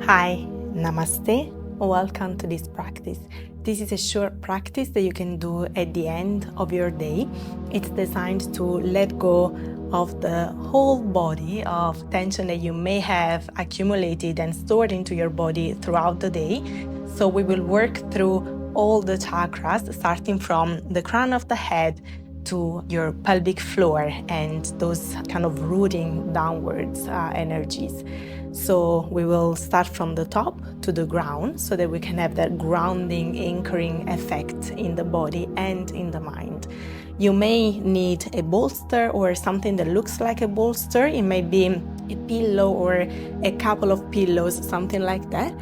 Hi, Namaste, welcome to this practice. This is a short practice that you can do at the end of your day. It's designed to let go of the whole body of tension that you may have accumulated and stored into your body throughout the day. So we will work through all the chakras, starting from the crown of the head to your pelvic floor and those kind of rooting downwards energies. So we will start from the top to the ground so that we can have that grounding, anchoring effect in the body and in the mind. You may need a bolster or something that looks like a bolster. It may be a pillow or a couple of pillows, something like that.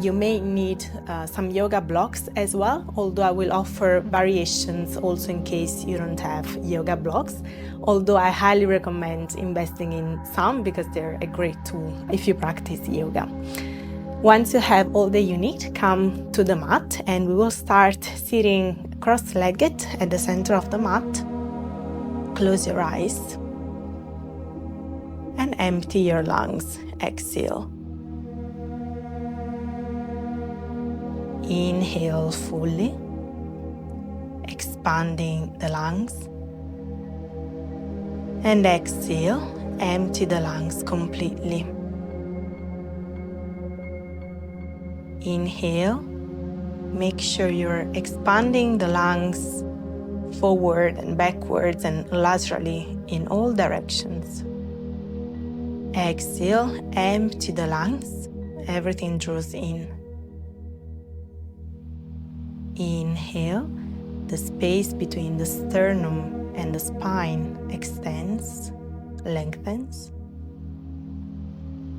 You may need some yoga blocks as well, although I will offer variations also in case you don't have yoga blocks. Although I highly recommend investing in some because they're a great tool if you practice yoga. Once you have all that you need, come to the mat and we will start sitting cross-legged at the center of the mat. Close your eyes and empty your lungs. Exhale. Inhale fully, expanding the lungs. And exhale, empty the lungs completely. Inhale, make sure you're expanding the lungs forward and backwards and laterally in all directions. Exhale, empty the lungs, everything draws in. Inhale, the space between the sternum and the spine extends, lengthens.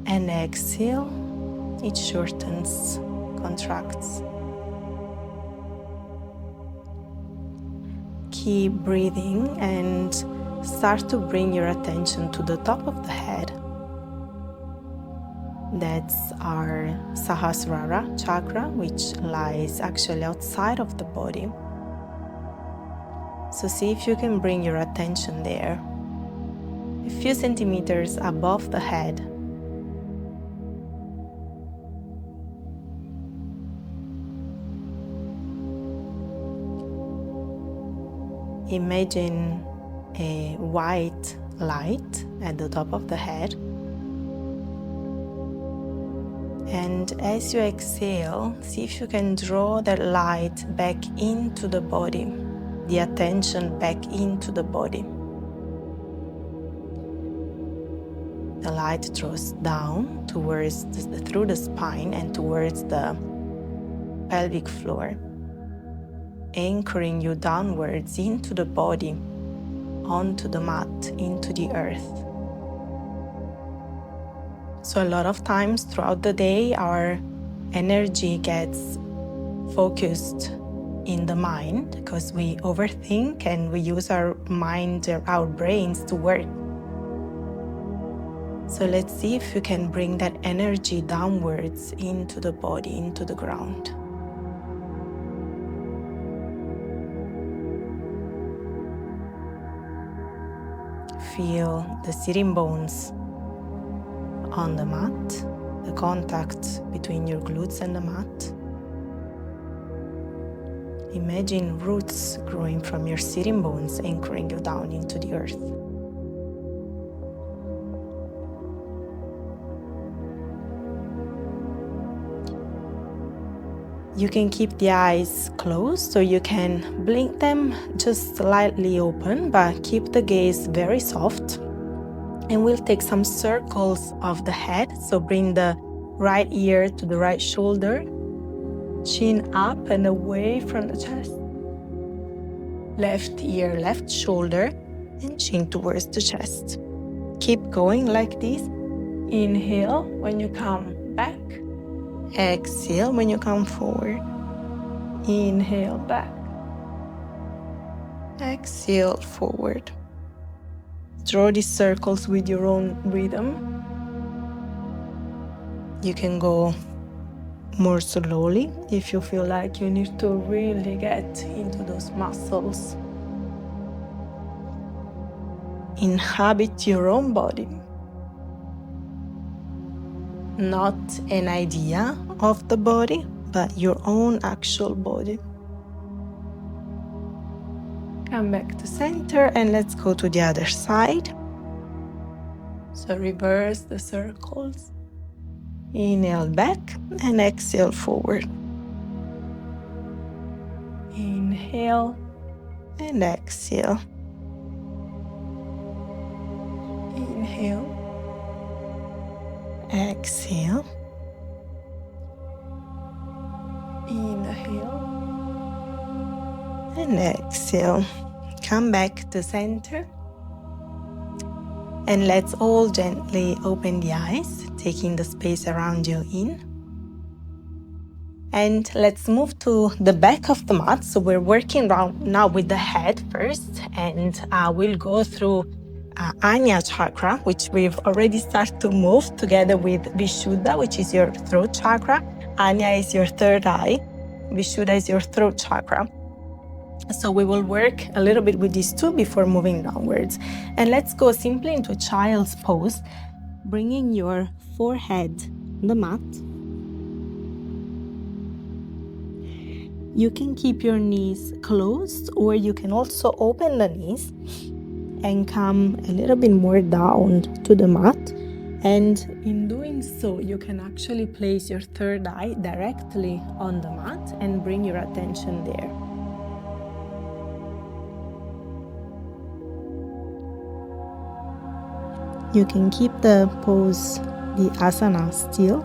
And exhale, it shortens, contracts. Keep breathing and start to bring your attention to the top of the head. That's our Sahasrara chakra, which lies actually outside of the body. So see if you can bring your attention there, a few centimeters above the head. Imagine a white light at the top of the head. And as you exhale, see if you can draw that light back into the body, the attention back into the body. The light draws down towards through the spine and towards the pelvic floor, anchoring you downwards into the body, onto the mat, into the earth. So a lot of times throughout the day, our energy gets focused in the mind because we overthink and we use our mind, our brains to work. So let's see if you can bring that energy downwards into the body, into the ground. Feel the sitting bones on the mat, the contact between your glutes and the mat. Imagine roots growing from your sitting bones, anchoring you down into the earth. You can keep the eyes closed, so you can blink them just slightly open, but keep the gaze very soft. And we'll take some circles of the head. So bring the right ear to the right shoulder, chin up and away from the chest. Left ear, left shoulder, and chin towards the chest. Keep going like this. Inhale when you come back. Exhale when you come forward. Inhale back. Exhale forward. Draw these circles with your own rhythm. You can go more slowly if you feel like you need to really get into those muscles. Inhabit your own body. not an idea of the body, but your own actual body. Come back to center and let's go to the other side. So reverse the circles. Inhale back and exhale forward. Inhale and exhale. Inhale. Exhale. Inhale. And exhale. Come back to center. And let's all gently open the eyes, taking the space around you in. And let's move to the back of the mat. So we're working now with the head first, and we'll go through Anya chakra, which we've already started to move together with Vishuddha, which is your throat chakra. Anya is your third eye. Vishuddha is your throat chakra. So we will work a little bit with these two before moving downwards. And let's go simply into a child's pose, bringing your forehead on the mat. You can keep your knees closed, or you can also open the knees and come a little bit more down to the mat. And in doing so, you can actually place your third eye directly on the mat and bring your attention there. You can keep the pose, the asana, still,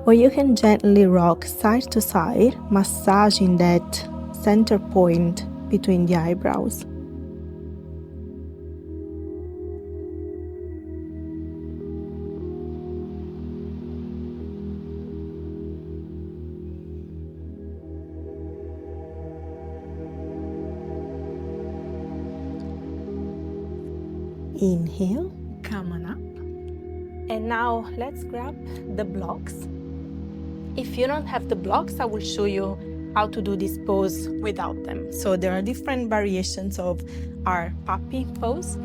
or you can gently rock side to side, massaging that center point between the eyebrows. Inhale, come on up. And now let's grab the blocks. If you don't have the blocks, I will show you how to do this pose without them. So there are different variations of our puppy pose.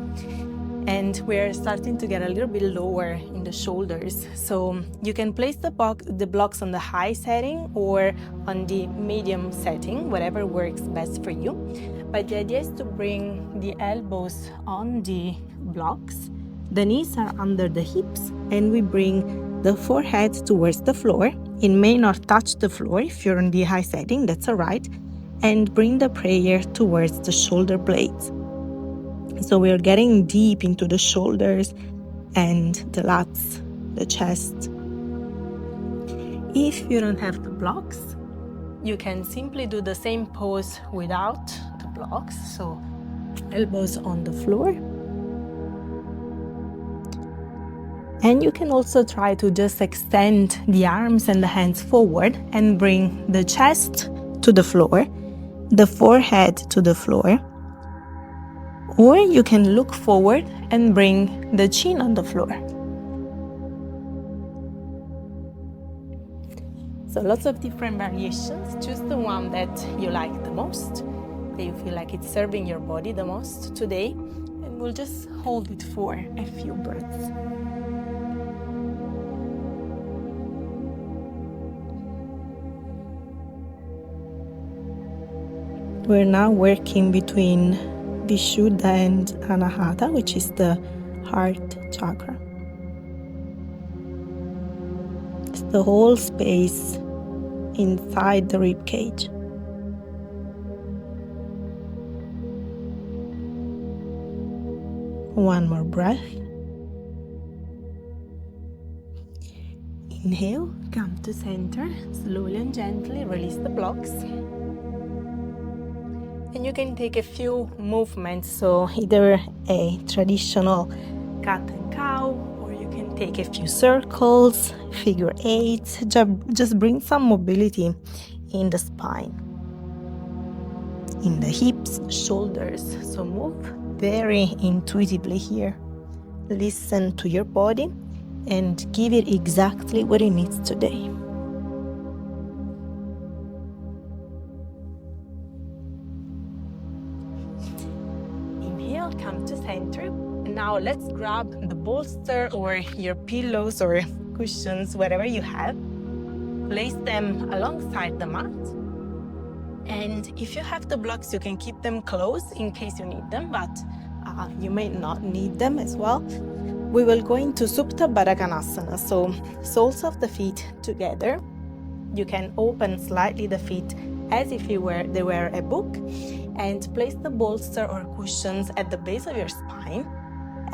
And we're starting to get a little bit lower in the shoulders. So you can place the blocks on the high setting or on the medium setting, whatever works best for you. But the idea is to bring the elbows on the blocks. The knees are under the hips, and we bring the forehead towards the floor. It may not touch the floor if you're on the high setting, that's all right. And bring the prayer towards the shoulder blades. So we're getting deep into the shoulders and the lats, the chest. If you don't have the blocks, you can simply do the same pose without the blocks. So elbows on the floor. And you can also try to just extend the arms and the hands forward and bring the chest to the floor, the forehead to the floor. Or you can look forward and bring the chin on the floor. So lots of different variations. Choose the one that you like the most, that you feel like it's serving your body the most today. And we'll just hold it for a few breaths. We're now working between Vishuddha and Anahata, which is the heart chakra. It's the whole space inside the rib cage. One more breath. Inhale, come to center. Slowly and gently release the blocks. And you can take a few movements, so either a traditional cat and cow, or you can take a few circles, figure eights, just bring some mobility in the spine, in the hips, shoulders. So move very intuitively here. Listen to your body and give it exactly what it needs today. Come to center. And now let's grab the bolster or your pillows or cushions, wherever you have. Place them alongside the mat. And if you have the blocks, you can keep them close in case you need them, but you may not need them as well. We will go into Supta Baddha Konasana, so soles of the feet together. You can open slightly the feet as if they were a book, and place the bolster or cushions at the base of your spine.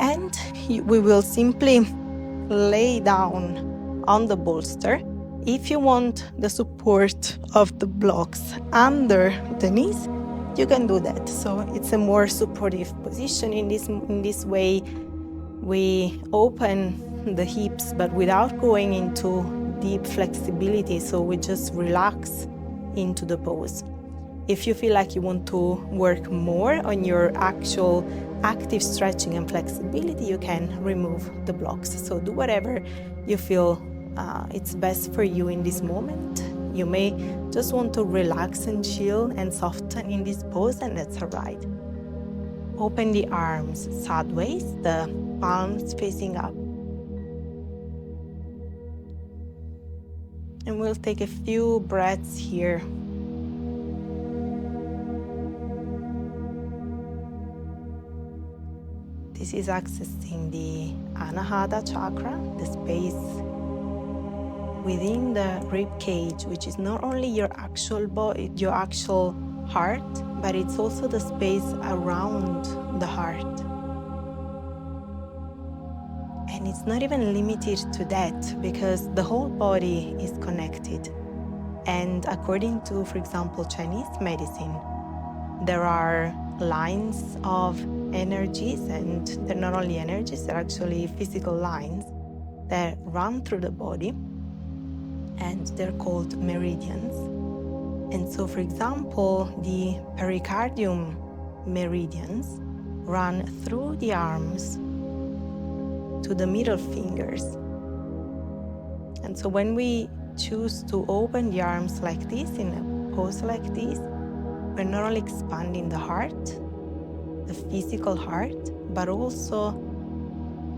And we will simply lay down on the bolster. If you want the support of the blocks under the knees, you can do that. So it's a more supportive position. In this way, we open the hips, but without going into deep flexibility. So we just relax into the pose. If you feel like you want to work more on your actual active stretching and flexibility, you can remove the blocks. So do whatever you feel it's best for you in this moment. You may just want to relax and chill and soften in this pose, and that's alright. Open the arms sideways, the palms facing up. And we'll take a few breaths here. This is accessing the Anahata chakra, the space within the rib cage, which is not only your actual body, your actual heart, but it's also the space around the heart. And it's not even limited to that, because the whole body is connected. And according to, for example, Chinese medicine, there are lines of energies, and they're not only energies, they're actually physical lines that run through the body, and they're called meridians. And so, for example, the pericardium meridians run through the arms to the middle fingers. And so when we choose to open the arms like this, in a pose like this, we're not only expanding the heart, the physical heart, but also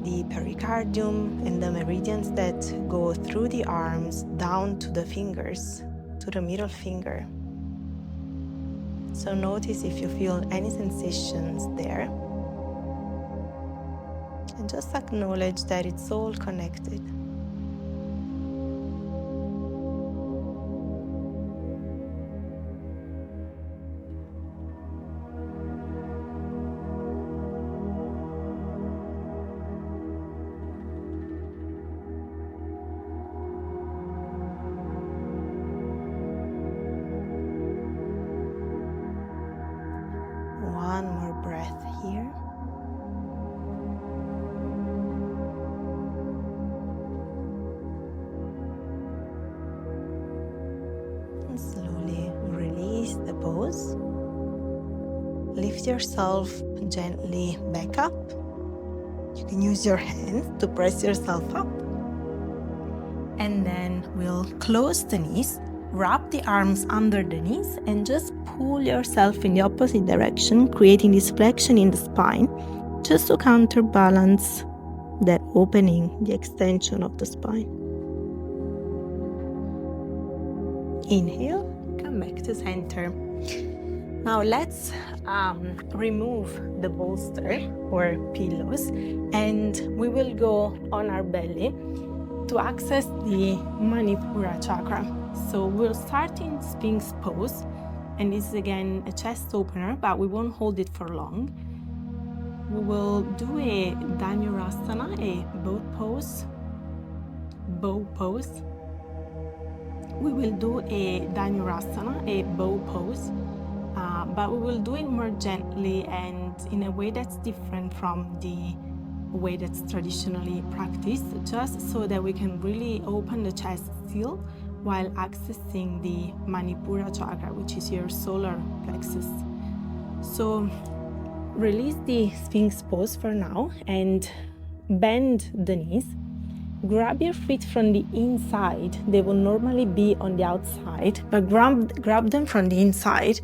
the pericardium and the meridians that go through the arms down to the fingers, to the middle finger. So notice if you feel any sensations there, and just acknowledge that it's all connected. One more breath here. And slowly release the pose. Lift yourself gently back up. You can use your hands to press yourself up. And then we'll close the knees. Wrap the arms under the knees and just pull yourself in the opposite direction, creating this flexion in the spine, just to counterbalance that opening, the extension of the spine. Inhale, come back to center. Now let's remove the bolster or pillows, and we will go on our belly to access the Manipura chakra. So we'll start in Sphinx pose, and this is again a chest opener, but we won't hold it for long. We will do a Dhanurasana, a boat pose, bow pose. We will do a Dhanurasana, a bow pose, but we will do it more gently and in a way that's different from the way that's traditionally practiced, just so that we can really open the chest still while accessing the Manipura chakra, which is your solar plexus. So release the Sphinx pose for now and bend the knees. Grab your feet from the inside. They will normally be on the outside, but grab them from the inside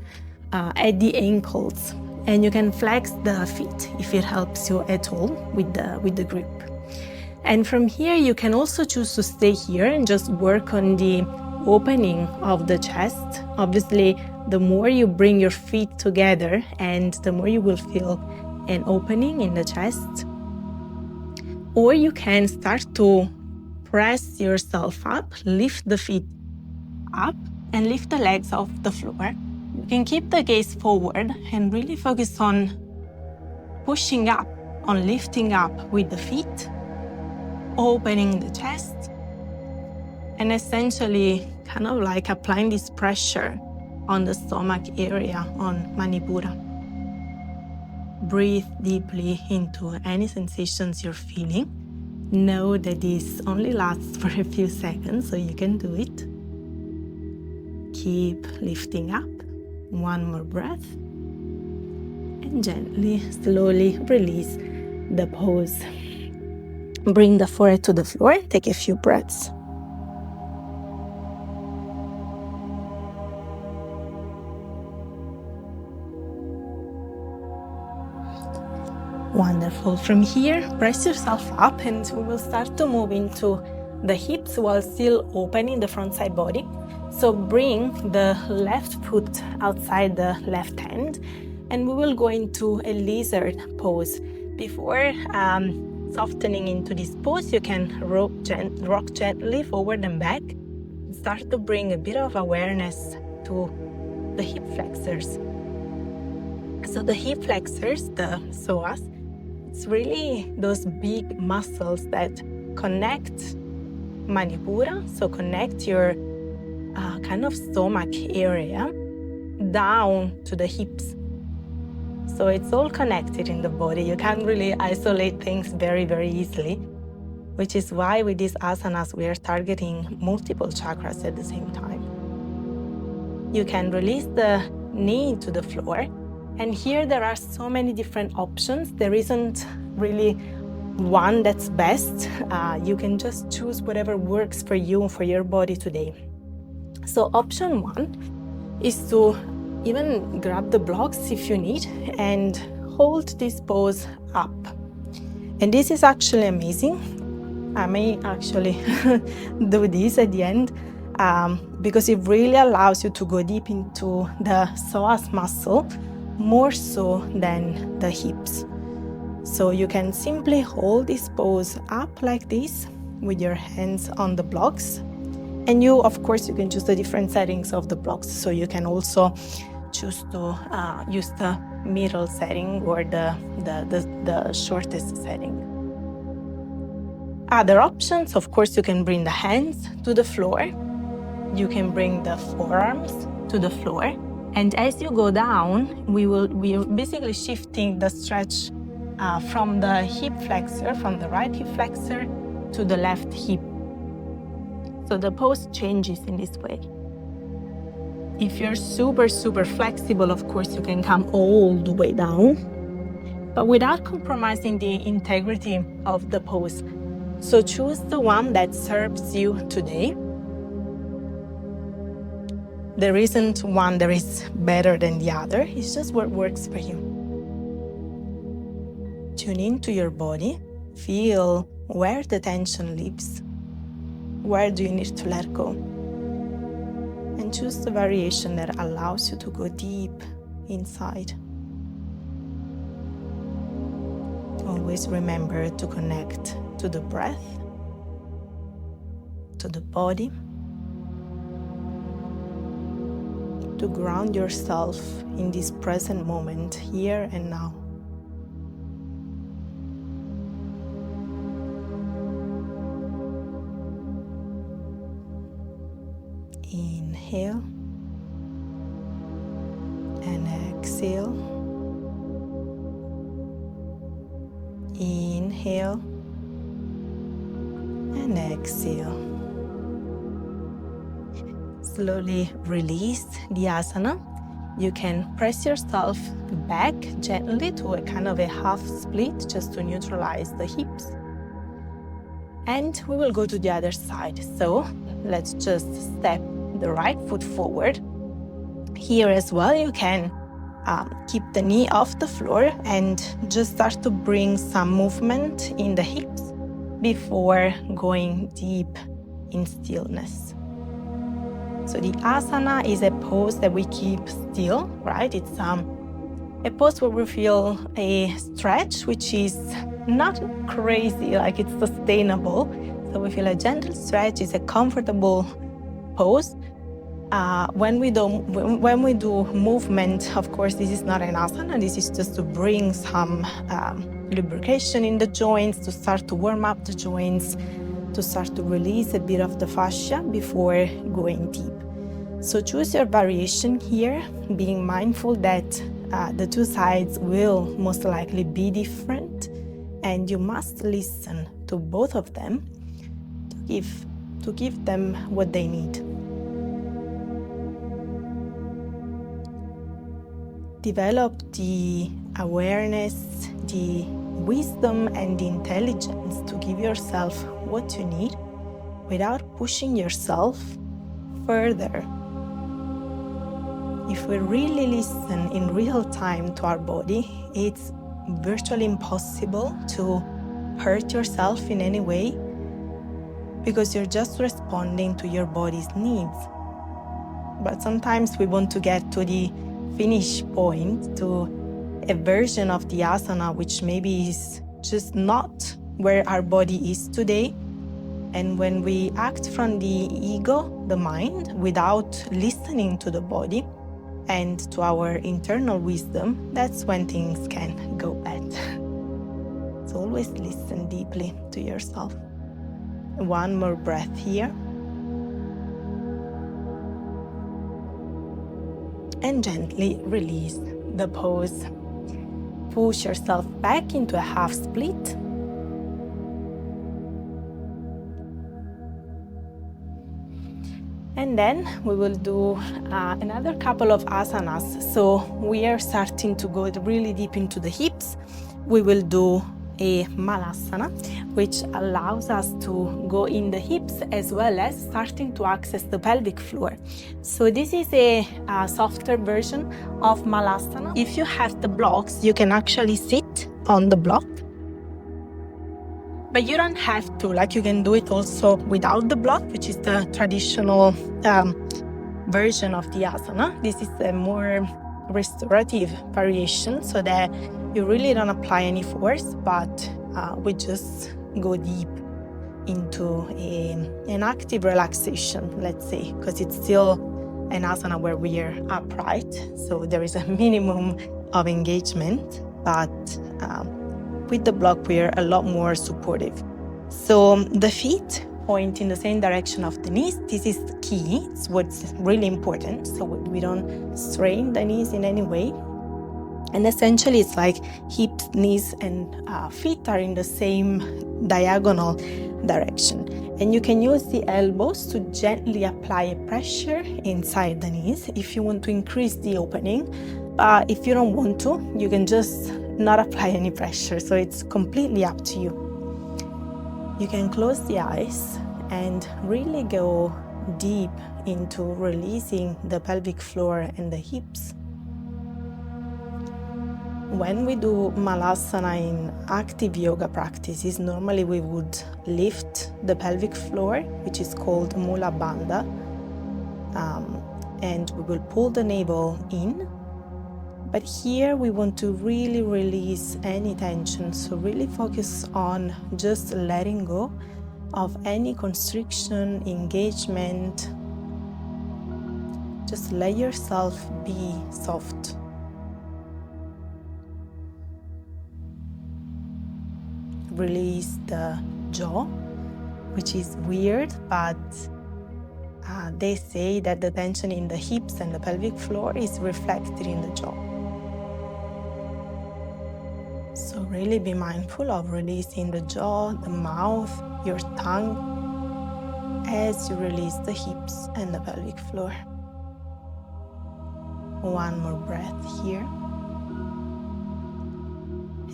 at the ankles. And you can flex the feet if it helps you at all with the grip. And from here, you can also choose to stay here and just work on the opening of the chest. Obviously, the more you bring your feet together, and the more you will feel an opening in the chest. Or you can start to press yourself up, lift the feet up, and lift the legs off the floor. You can keep the gaze forward and really focus on pushing up, on lifting up with the feet, opening the chest, and essentially kind of like applying this pressure on the stomach area, on Manipura. Breathe deeply into any sensations you're feeling. Know that this only lasts for a few seconds, so you can do it. Keep lifting up. One more breath. And gently, slowly release the pose. Bring the forehead to the floor. Take a few breaths. Wonderful. From here, press yourself up and we will start to move into the hips while still opening the front side body. So bring the left foot outside the left hand and we will go into a lizard pose. Before softening into this pose, you can rock gently forward and back. Start to bring a bit of awareness to the hip flexors. So the hip flexors, the psoas, it's really those big muscles that connect Manipura, so connect your kind of stomach area down to the hips. So it's all connected in the body. You can't really isolate things very, very easily, which is why with these asanas we are targeting multiple chakras at the same time. You can release the knee to the floor. And here there are so many different options. There isn't really one that's best. You can just choose whatever works for you, for your body today. So option one is to even grab the blocks if you need and hold this pose up. And this is actually amazing. I may actually do this at the end because it really allows you to go deep into the psoas muscle, more so than the hips. So you can simply hold this pose up like this with your hands on the blocks. And you, of course, you can choose the different settings of the blocks. So you can also choose to use the middle setting or the shortest setting. Other options, of course, you can bring the hands to the floor. You can bring the forearms to the floor. And as you go down, we are basically shifting the stretch from the hip flexor, from the right hip flexor to the left hip. So the pose changes in this way. If you're super, super flexible, of course, you can come all the way down, but without compromising the integrity of the pose. So choose the one that serves you today. There isn't one that is better than the other. It's just what works for you. Tune into your body. Feel where the tension lives. Where do you need to let go? And choose the variation that allows you to go deep inside. Always remember to connect to the breath, to the body, to ground yourself in this present moment, here and now. Inhale and exhale. Inhale and exhale. Slowly release the asana. You can press yourself back gently to a kind of a half split just to neutralize the hips. And we will go to the other side. So let's just step the right foot forward. Here as well, you can keep the knee off the floor and just start to bring some movement in the hips. before going deep in stillness. So the asana is a pose that we keep still, right? It's a pose where we feel a stretch, which is not crazy, like it's sustainable. So we feel a gentle stretch, is a comfortable pose. When we do movement, of course, this is not an asana. This is just to bring some lubrication in the joints, to start to warm up the joints, to start to release a bit of the fascia before going deep. So choose your variation here, being mindful that the two sides will most likely be different, and you must listen to both of them to give them what they need. Develop the awareness, the wisdom and the intelligence to give yourself what you need without pushing yourself further. If we really listen in real time to our body, it's virtually impossible to hurt yourself in any way, because you're just responding to your body's needs. But sometimes we want to get to the finish point, to a version of the asana which maybe is just not where our body is today. And when we act from the ego, the mind, without listening to the body and to our internal wisdom, that's when things can go bad. So always listen deeply to yourself. One more breath here. And gently release the pose. Push yourself back into a half split. And then we will do another couple of asanas. So we are starting to go really deep into the hips. We will do a malasana, which allows us to go in the hips as well as starting to access the pelvic floor. So this is a softer version of malasana. If you have the blocks, you can actually sit on the block, but you don't have to. Like, you can do it also without the block, which is the traditional version of the asana. This is a more restorative variation, so that you really don't apply any force, but we just go deep into an active relaxation, let's say, because it's still an asana where we are upright, so there is a minimum of engagement, but with the block we are a lot more supportive. So the feet point in the same direction of the knees. This is key. It's what's really important, so we don't strain the knees in any way. And essentially it's like hips, knees and feet are in the same diagonal direction. And you can use the elbows to gently apply a pressure inside the knees if you want to increase the opening. If you don't want to, you can just not apply any pressure. So it's completely up to you. You can close the eyes and really go deep into releasing the pelvic floor and the hips. When we do malasana in active yoga practices, normally we would lift the pelvic floor, which is called Mula Bandha, and we will pull the navel in. But here we want to really release any tension, so really focus on just letting go of any constriction, engagement. Just let yourself be soft. Release the jaw, which is weird, but they say that the tension in the hips and the pelvic floor is reflected in the jaw. So really be mindful of releasing the jaw, the mouth, your tongue as you release the hips and the pelvic floor. One more breath here.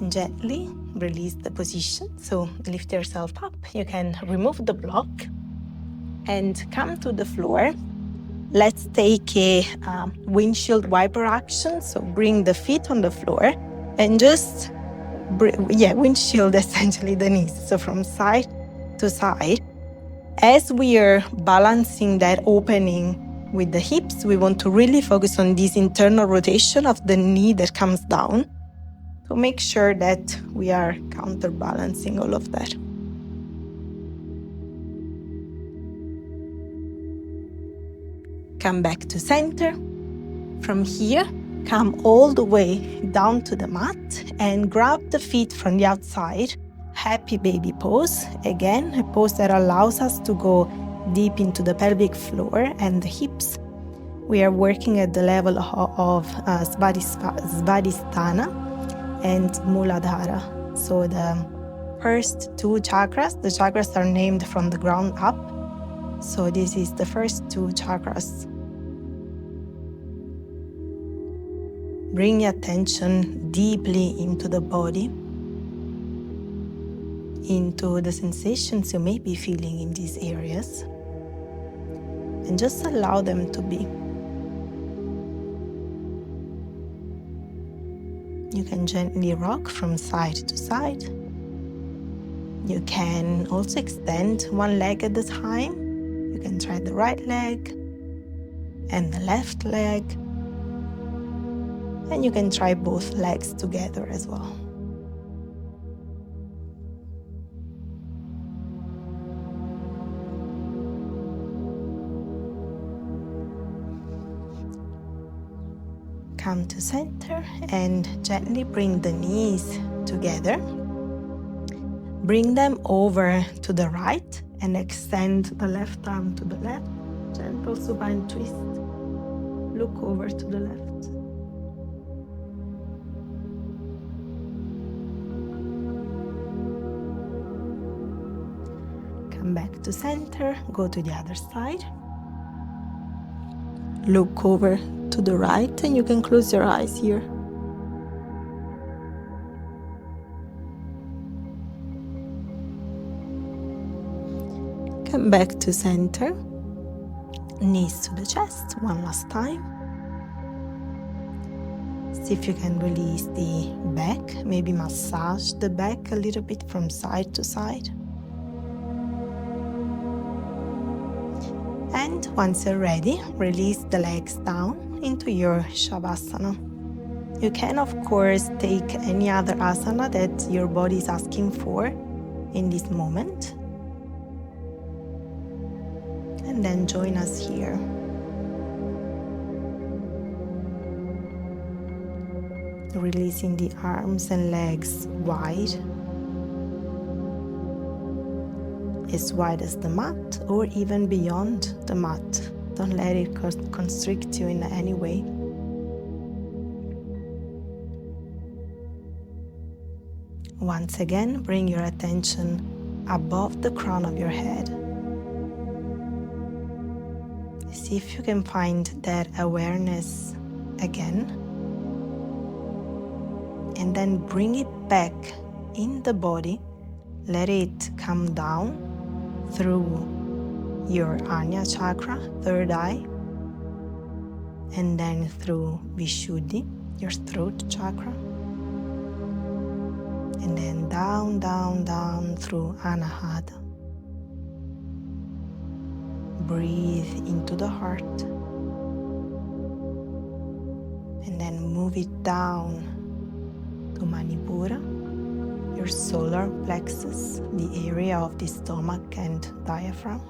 And gently release the position. So lift yourself up. You can remove the block and come to the floor. Let's take a windshield wiper action. So bring the feet on the floor and just windshield essentially the knees. So from side to side. As we are balancing that opening with the hips, we want to really focus on this internal rotation of the knee that comes down to make sure that we are counterbalancing all of that. Come back to center. From here, come all the way down to the mat and grab the feet from the outside. Happy baby pose. Again, a pose that allows us to go deep into the pelvic floor and the hips. We are working at the level of Svadhisthana and Muladhara. So the first two chakras, the chakras are named from the ground up. So this is the first two chakras. Bring your attention deeply into the body, into the sensations you may be feeling in these areas, and just allow them to be. You can gently rock from side to side. You can also extend one leg at a time. You can try the right leg and the left leg. And you can try both legs together as well. Come to center and gently bring the knees together. Bring them over to the right and extend the left arm to the left. Gentle supine twist. Look over to the left. Come back to center, go to the other side. Look over to the right and you can close your eyes here. Come back to center. Knees to the chest one last time. See if you can release the back, maybe massage the back a little bit from side to side. And once you're ready, release the legs down into your Shavasana. You can, of course, take any other asana that your body is asking for in this moment. And then join us here. Releasing the arms and legs wide. As wide as the mat or even beyond the mat. Don't let it constrict you in any way. Once again, bring your attention above the crown of your head. See if you can find that awareness again. And then bring it back in the body. Let it come down through your Ajna chakra, third eye, and then through Vishuddhi, your throat chakra, and then down, down, down through Anahata. Breathe into the heart, and then move it down to Manipura, your solar plexus, the area of the stomach and diaphragm.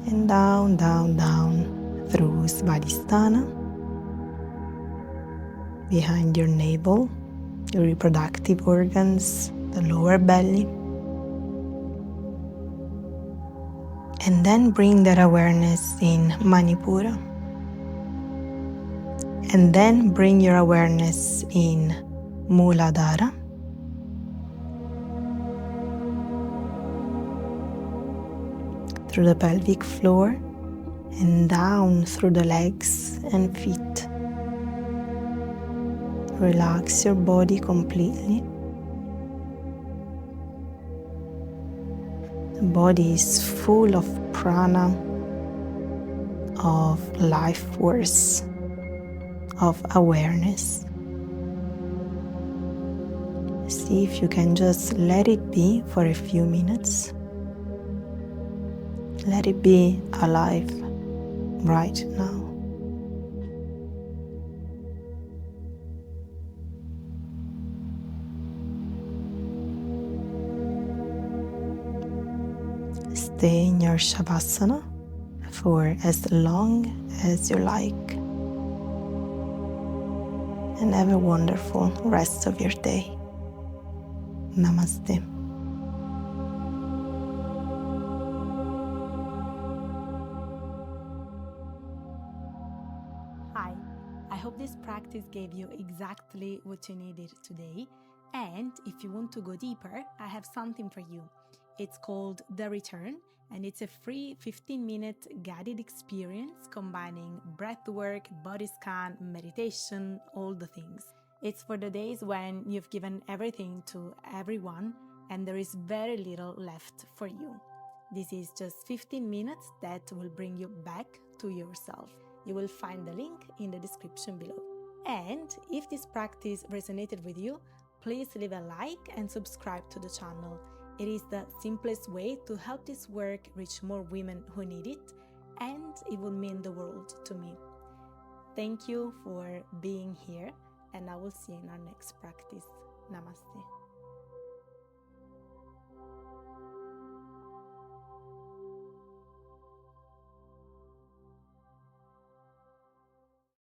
And down, down, down through Svadhisthana, behind your navel, your reproductive organs, the lower belly. And then bring that awareness in Manipura. And then bring your awareness in Muladhara. Through the pelvic floor and down through the legs and feet. Relax your body completely. The body is full of prana, of life force, of awareness. see if you can just let it be for a few minutes. Let it be alive right now. Stay in your Shavasana for as long as you like. And have a wonderful rest of your day. Namaste. Hi, I hope this practice gave you exactly what you needed today. And if you want to go deeper, I have something for you. It's called The Return, and it's a free 15-minute guided experience combining breathwork, body scan, meditation, all the things. It's for the days when you've given everything to everyone and there is very little left for you. This is just 15 minutes that will bring you back to yourself. You will find the link in the description below. And if this practice resonated with you, please leave a like and subscribe to the channel. It is the simplest way to help this work reach more women who need it, and it would mean the world to me. Thank you for being here, and I will see you in our next practice. Namaste.